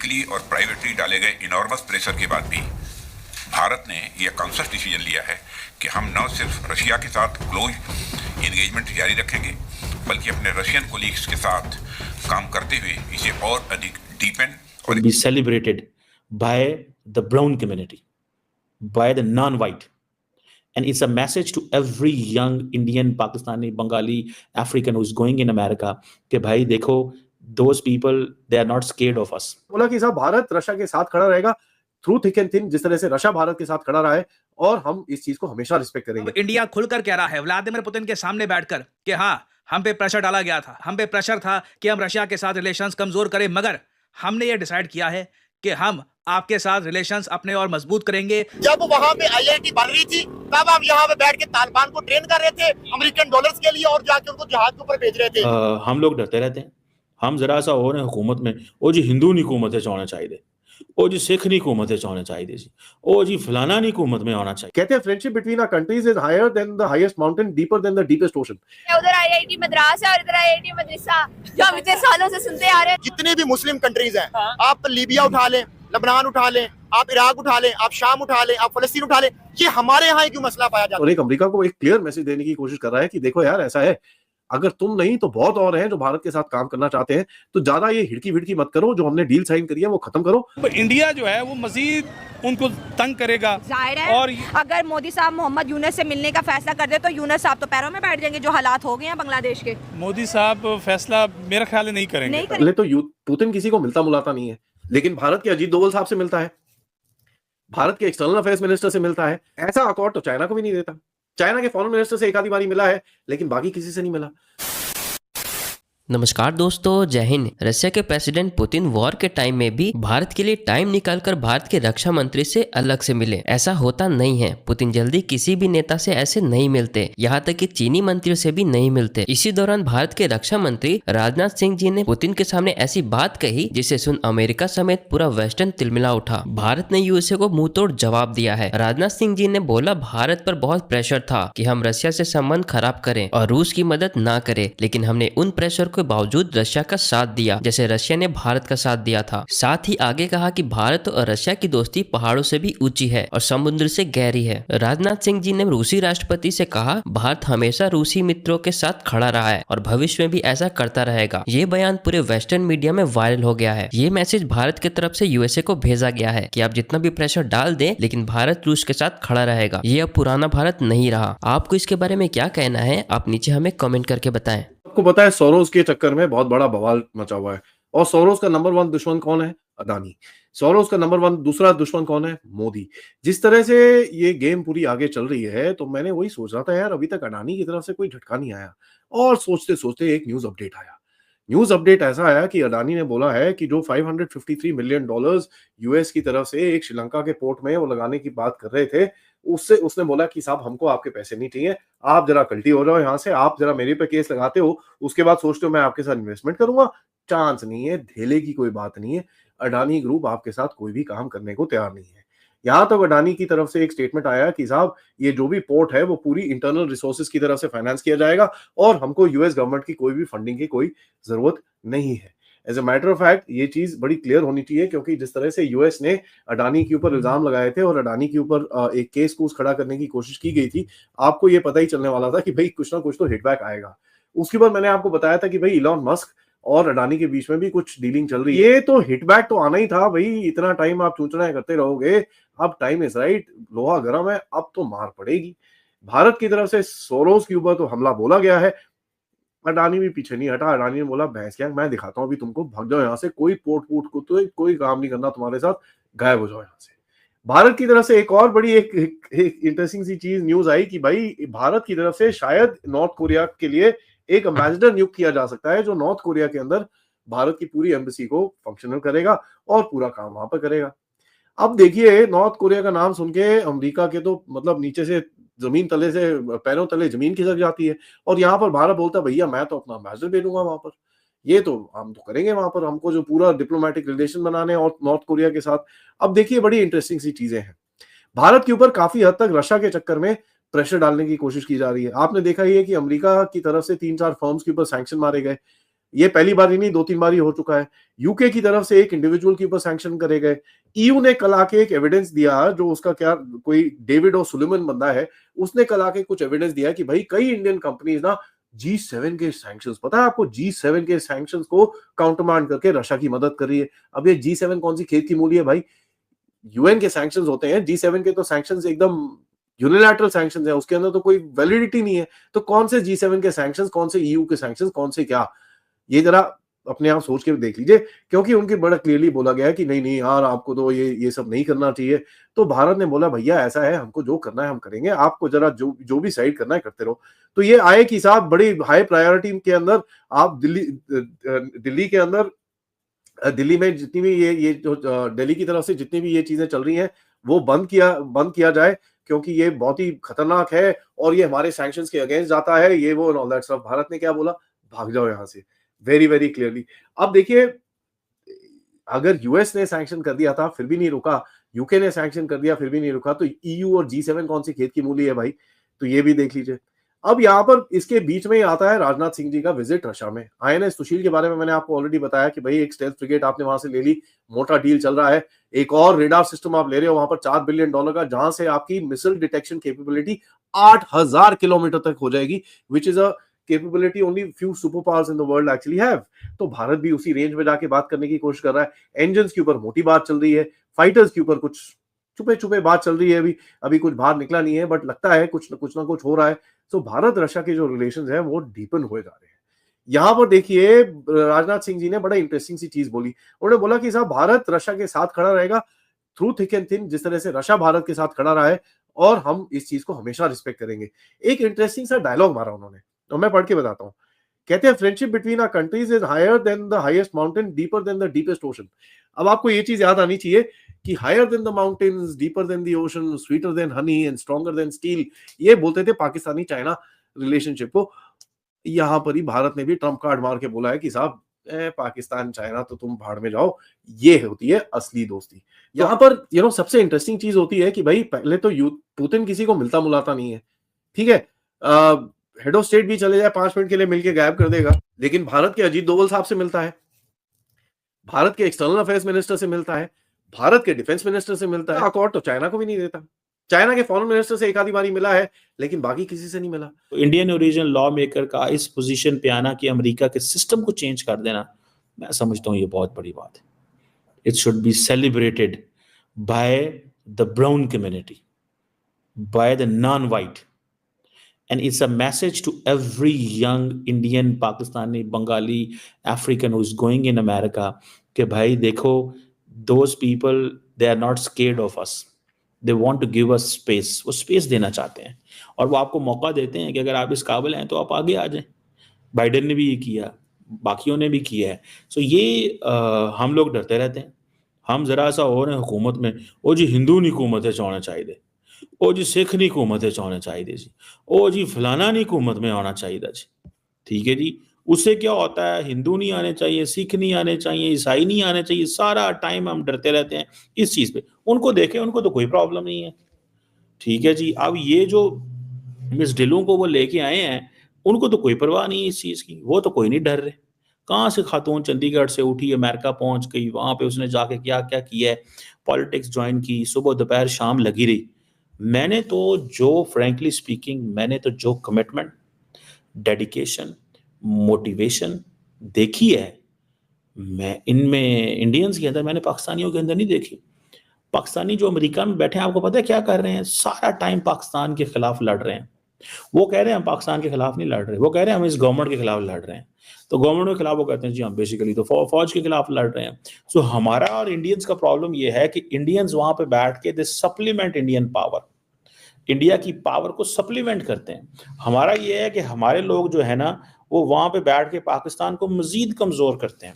Publicly और privately डाले गए इनॉर्मस प्रेशर के बाद भी भारत ने यह कॉन्शियस डिसीजन लिया है कि हम न सिर्फ रशिया के साथ क्लोज एंगेजमेंट जारी रखेंगे, बल्कि अपने रशियन कोलीग्स के साथ काम करते हुए इसे और अधिक डीपन और be celebrated by the brown community, by the non-white. And it's a message to every young Indian, Pakistani, Bengali, African who's going in America कि भाई देखो, those people, they are not scared of us. बोला कि साहब Bharat Russia के साथ खड़ा रहेगा थ्रू थिक एंड थिन, जिस तरह से रशिया भारत के साथ खड़ा रहा है, और हम इस चीज को हमेशा रिस्पेक्ट करेंगे। इंडिया खुलकर कह रहा है व्लादिमीर पुतिन के सामने बैठकर कि हाँ, हम पे प्रेशर डाला गया था, हम पे प्रेशर था कि हम रशिया के साथ रिलेशंस कमजोर करें, मगर हमने ये डिसाइड किया है कि हम आपके साथ रिलेशंस अपने और मजबूत करेंगे। जब वहाँ पे आईआईटी बन रही थी तब हम यहाँ पे बैठ के तालिबान को ट्रेन कर रहे थे अमेरिकन डॉलर्स के लिए, और जाके उनको जहाज के ऊपर भेज रहे थे। हम लोग डरते रहते हैं, हम जरा सा हो रहे हुकूमत में, ओ जी हिंदू नहीं हुकूमत है होना चाहिए, ओ जी सिख नहीं हुकूमत है होना चाहिए जी, ओ जी फलाना नहीं हुकूमत में होना चाहिए। कहते हैं friendship between our countries is higher than the highest mountain, deeper than the deepest ocean. उधर आईआईटी मद्रास है और इधर आईआईटी मदरसा, जो हम इतने सालों से सुनते आ रहे हैं। जितने भी मुस्लिम कंट्रीज हैं, आप लीबिया उठा लें, लेबनान उठा लें, आप इराक उठा लें, आप शाम उठा लें, आप फलस्तीन उठा लें, ये हमारे यहाँ ही क्यों मसला पाया जाता है? और एक अमेरिका को एक क्लियर मैसेज देने की कोशिश कर रहा है कि देखो यार, ऐसा है, अगर तुम नहीं तो बहुत और हैं जो भारत के साथ काम करना चाहते हैं, तो ज्यादा ये हिड़की भिड़की मत करो, जो हमने डील साइन करी है वो खत्म करो। इंडिया जो है वो मजीद उनको तंग करेगा। जाहिर है, और अगर मोदी साहब मोहम्मद यूनस से मिलने का फैसला कर दे तो यूनस साहब तो पैरों में बैठ जाएंगे, जो हालात हो गए हैं बांग्लादेश के। मोदी साहब फैसला मेरा ख्याल है नहीं करेंगे। पहले तो पुतिन किसी को मिलता मुलाता नहीं है, लेकिन भारत के अजीत डोभाल साहब से मिलता है, भारत के एक्सटर्नल अफेयर्स मिनिस्टर से मिलता है। ऐसा अकॉर्ड तो चाइना को भी नहीं देता। चाइना के फॉरेन मिनिस्टर से एक आधी बारी मिला है, लेकिन बाकी किसी से नहीं मिला। नमस्कार दोस्तों, जय हिंद। रशिया के प्रेसिडेंट पुतिन वॉर के टाइम में भी भारत के लिए टाइम निकालकर भारत के रक्षा मंत्री से अलग से मिले। ऐसा होता नहीं है, पुतिन जल्दी किसी भी नेता से ऐसे नहीं मिलते, यहाँ तक कि चीनी मंत्रियों से भी नहीं मिलते। इसी दौरान भारत के रक्षा मंत्री राजनाथ सिंह जी ने पुतिन के सामने ऐसी बात कही जिसे सुन अमेरिका समेत पूरा वेस्टर्न तिलमिला उठा। भारत ने यूएसए को मुंह तोड़ जवाब दिया है। राजनाथ सिंह जी ने बोला भारत पर बहुत प्रेशर था कि हम रशिया से संबंध खराब करें और रूस की मदद ना करें, लेकिन हमने उन प्रेशर के बावजूद रशिया का साथ दिया जैसे रशिया ने भारत का साथ दिया था। साथ ही आगे कहा कि भारत और रशिया की दोस्ती पहाड़ों से भी ऊंची है और समुद्र से गहरी है। राजनाथ सिंह जी ने रूसी राष्ट्रपति से कहा भारत हमेशा रूसी मित्रों के साथ खड़ा रहा है और भविष्य में भी ऐसा करता रहेगा। ये बयान पूरे वेस्टर्न मीडिया में वायरल हो गया है। ये मैसेज भारत की तरफ से यूएसए को भेजा गया है कि आप जितना भी प्रेशर डाल दें, लेकिन भारत रूस के साथ खड़ा रहेगा। ये अब पुराना भारत नहीं रहा। आपको इसके बारे में क्या कहना है, आप नीचे हमें कमेंट करके बताएं। आपको पता है सोरोस के चक्कर में बहुत बड़ा बवाल मचा हुआ है, और सोरोस का नंबर 1 दुश्मन कौन है? अदानी। सोरोस का नंबर 1 दूसरा दुश्मन कौन है? मोदी। जिस तरह से ये गेम पूरी आगे चल रही है, तो मैंने वही सोच रहा था यार, अभी तक अडानी की तरफ से कोई झटका नहीं आया, और सोचते सोचते एक न्यूज अपडेट आया। न्यूज अपडेट ऐसा आया कि अडानी ने बोला है कि जो $553 मिलियन यूएस की तरफ से एक श्रीलंका के पोर्ट में वो लगाने की बात कर रहे थे, उससे उसने बोला कि साहब हमको आपके पैसे नहीं चाहिए, आप जरा कल्टी हो जाओ यहाँ से, आप जरा मेरे पे केस लगाते हो, उसके बाद सोचते हो मैं आपके साथ इन्वेस्टमेंट करूंगा। चांस नहीं है, धेले की कोई बात नहीं है। अडानी ग्रुप आपके साथ कोई भी काम करने को तैयार नहीं है। यहाँ तक अडानी की तरफ से एक स्टेटमेंट आया कि साहब ये जो भी पोर्ट है वो पूरी इंटरनल रिसोर्सेज की तरफ से फाइनेंस किया जाएगा, और हमको यूएस गवर्नमेंट की कोई भी फंडिंग की कोई जरूरत नहीं है। As a matter of fact ये चीज बड़ी क्लियर होनी चाहिए, क्योंकि जिस तरह से यूएस ने अडानी के ऊपर इल्जाम लगाए थे और अडानी के ऊपर एक केस कूस खड़ा करने की कोशिश की गई थी, आपको ये पता ही चलने वाला था कि भाई कुछ ना कुछ तो हिटबैक आएगा। उसके बाद मैंने आपको बताया था कि भाई इलॉन मस्क और अडानी के बीच में भी कुछ डीलिंग चल रही है। ये तो हिटबैक तो आना ही था भाई, इतना टाइम आप चूचनाएं करते रहोगे, अब टाइम इज राइट, लोहा गर्म है, अब तो मार पड़ेगी। भारत की तरफ से सोरोस के ऊपर तो हमला बोला गया है, अडानी भी पीछे नहीं हटा। अडानी ने बोला भैंस क्या, मैं दिखाता हूं अभी तुमको, भाग जाओ यहाँ से, कोई पोर्ट पूट को तो कोई काम नहीं करना तुम्हारे साथ, गायब हो जाओ यहाँ से। भारत की तरफ से एक और बड़ी एक इंटरेस्टिंग सी चीज न्यूज आई कि भाई भारत की तरफ से शायद नॉर्थ कोरिया के लिए एक एम्बेसडर नियुक्त किया जा सकता है, जो नॉर्थ कोरिया के अंदर भारत की पूरी एम्बेसी को फंक्शनल करेगा और पूरा काम वहां पर करेगा। अब देखिए, नॉर्थ कोरिया का नाम सुन के अमेरिका के तो मतलब नीचे से जमीन तले से पैरों तले जमीन खिसक जाती है, और यहाँ पर भारत बोलता है भैया मैं तो अपना एम्बेसडर भेजूंगा वहां पर, ये तो हम तो करेंगे वहां पर, हमको जो पूरा डिप्लोमेटिक रिलेशन बनाने और नॉर्थ कोरिया के साथ। अब देखिए बड़ी इंटरेस्टिंग सी चीजें हैं। भारत के ऊपर काफी हद तक रशिया के चक्कर में प्रेशर डालने की कोशिश की जा रही है। आपने देखा ही है कि अमेरिका की तरफ से 3-4 फर्म्स के ऊपर सैंक्शन मारे गए। ये पहली बार ही नहीं, 2-3 बार ही हो चुका है। यूके की तरफ से एक इंडिविजुअल के ऊपर सैंक्शन करे गए। ईयू ने कल आके एक एविडेंस दिया, जो उसका क्या कोई डेविड और सुलेमन बंदा है, उसने कल आके कुछ एविडेंस दिया कि भाई कई इंडियन कंपनीज ना G7 के सैंक्शंस, पता है आपको, G7 के सैंक्शंस को काउंटरमांड करके रशिया की मदद कर रही है। अब ये G7 कौन सी खेत की मूली है भाई? यूएन के सैंक्शंस होते हैं, G7 के तो सैंक्शंस एकदम यूनिलैटरल सैंक्शंस है, उसके अंदर तो कोई वैलिडिटी नहीं है। तो कौन से G7 के सैंक्शंस, कौन से ईयू के सैंक्शंस, कौन से क्या, ये जरा अपने आप सोच के देख लीजिए, क्योंकि उनके बड़ा क्लियरली बोला गया है कि नहीं नहीं यार, आपको तो ये सब नहीं करना चाहिए। तो भारत ने बोला भैया ऐसा है, हमको जो करना है हम करेंगे, आपको जरा जो भी साइड करना है करते रहो। तो ये आए कि साहब बड़ी हाई प्रायोरिटी के अंदर आप दिल्ली के अंदर, दिल्ली में जितनी भी ये जो दिल्ली की तरफ से जितनी भी ये चीजें चल रही हैं वो बंद किया जाए, क्योंकि ये बहुत ही खतरनाक है और ये हमारे सैंक्शंस के अगेंस्ट जाता है, ये वो ऑल दैट स्टफ। भारत ने क्या बोला? भाग जाओ यहां से, वेरी वेरी क्लियरली। अब देखिए, अगर यूएस ने सैंक्शन कर दिया था फिर भी नहीं रुका, यूके ने सैंक्शन कर दिया फिर भी नहीं रुका, तो ईयू और G7 कौन सी खेत की मूली है भाई? तो ये भी देख लीजिए। अब यहाँ पर इसके बीच में ही आता है राजनाथ सिंह जी का विजिट रशिया में। INS सुशील के बारे में मैंने आपको ऑलरेडी बताया कि भाई एक स्टेल्थ फ्रिगेट आपने वहां से ले ली, मोटा डील चल रहा है। एक और रेडार सिस्टम आप ले रहे हो वहां पर $4 बिलियन का, जहां से आपकी मिसाइल डिटेक्शन कैपेबिलिटी 8000 किलोमीटर तक हो जाएगी, which is a capability only few super powers in the world actually have. तो भारत भी उसी रेंज में जाके बात करने की कोशिश कर रहा है। इंजन्स के ऊपर मोटी बात चल रही है, फाइटर्स के ऊपर कुछ छुपे बात चल रही है, अभी कुछ बाहर निकला नहीं है, बट लगता है कुछ ना कुछ हो रहा है। तो भारत रशिया के जो रिलेशंस हैं वो डीपन हुए जा रहे हैं। यहां पर देखिए, राजनाथ सिंह जी ने बड़ा इंटरेस्टिंग सी चीज बोली। उन्होंने बोला कि साहब भारत रशिया के साथ खड़ा रहेगा थ्रू थिक एंड थिन, जिस तरह से रशिया भारत के साथ खड़ा रहा है, और हम इस चीज को हमेशा रिस्पेक्ट करेंगे। एक इंटरेस्टिंग सा डायलॉग मारा उन्होंने, और मैं पढ़ के बताता हूँ। कहते हैं friendship between our countries is higher than the highest mountain, deeper than the deepest ocean. अब आपको ये चीज याद आनी चाहिए कि higher than the mountains, deeper than the ocean, sweeter than honey and stronger than steel, ये बोलते थे पाकिस्तानी चाइना रिलेशनशिप को। यहां पर ही भारत ने भी ट्रम्प कार्ड मार के बोला है कि साहब पाकिस्तान चाइना तो तुम भाड़ में जाओ, ये होती है असली दोस्ती। यहां पर सबसे इंटरेस्टिंग चीज होती है कि भाई पहले तो पुतिन किसी को मिलता मुलाता नहीं है, ठीक है, हेड ऑफ स्टेट भी चले जाए 5 मिनट के लिए मिलके गायब कर देगा, लेकिन भारत के अजीत डोवल साहब से मिलता है, भारत के एक्सटर्नल अफेयर्स मिनिस्टर से मिलता है, भारत के डिफेंस मिनिस्टर से मिलता है। अकॉर्ड तो चाइना को भी नहीं देता, चाइना के फॉरेन मिनिस्टर से एक आधी बारी मिला है, लेकिन बाकी किसी से नहीं मिला। तो इंडियन ओरिजिन लॉ मेकर का इस पोजीशन पे आना कि अमेरिका के सिस्टम को चेंज कर देना, मैं समझता हूँ ये बहुत बड़ी बात है। It should be celebrated by the brown community, by the non white, and it's a message to every young Indian, Pakistani, Bengali, African who's going in America कि भाई देखो, those people, they are not scared of us, they want to give us space, वो space देना चाहते हैं और वो आपको मौका देते हैं कि अगर आप इस काबिल हैं तो आप आगे आ जाएं। बाइडेन ने भी ये किया, बाकियों ने भी किया है। सो ये हम लोग डरते रहते हैं, हम जरा सा हो रहे हैं हुकूमत में, वो जी हिंदू नहीं हुकूमत है चाहना चाहिए, ओ जी सिख नहीं हुकूमत है चाहना चाहिए जी, ओ जी फलाना नहीं हुकूमत में आना चाहिए जी, ठीक है जी। उससे क्या होता है, हिंदू नहीं आने चाहिए, सिख नहीं आने चाहिए, ईसाई नहीं आने चाहिए, सारा टाइम हम डरते रहते हैं इस चीज़ पे। उनको देखें, उनको तो कोई प्रॉब्लम नहीं है, ठीक है जी। अब ये जो मिस ढिल्लों को वो लेके आए हैं, उनको तो कोई परवाह नहीं है इस चीज़ की, वो तो कोई नहीं डर रहे। कहाँ से खातून चंडीगढ़ से उठी, अमेरिका पहुंच गई, वहाँ पे उसने जाके क्या क्या किया है, पॉलिटिक्स ज्वाइन की, सुबह दोपहर शाम लगी रही। मैंने तो फ्रैंकली स्पीकिंग, मैंने तो जो कमिटमेंट, डेडिकेशन, मोटिवेशन देखी है, मैं इनमें इंडियंस के अंदर, मैंने पाकिस्तानियों के अंदर नहीं देखी। पाकिस्तानी जो अमेरिका में बैठे हैं, आपको पता है क्या कर रहे हैं? सारा टाइम पाकिस्तान के खिलाफ लड़ रहे हैं। वो कह रहे हैं हम पाकिस्तान के खिलाफ नहीं लड़ रहे, वो कह रहे हैं हम इस गवर्नमेंट के खिलाफ लड़ रहे हैं। तो गवर्नमेंट के खिलाफ वो कहते हैं जी हम बेसिकली तो फौज के खिलाफ लड़ रहे हैं। सो हमारा और इंडियंस का प्रॉब्लम ये है कि इंडियंस वहां पे बैठ के दे सप्लीमेंट इंडियन पावर, इंडिया की पावर को सप्लीमेंट करते हैं। हमारा ये है कि हमारे लोग जो है ना, वो वहां पे बैठ के पाकिस्तान को मजीद कमजोर करते हैं।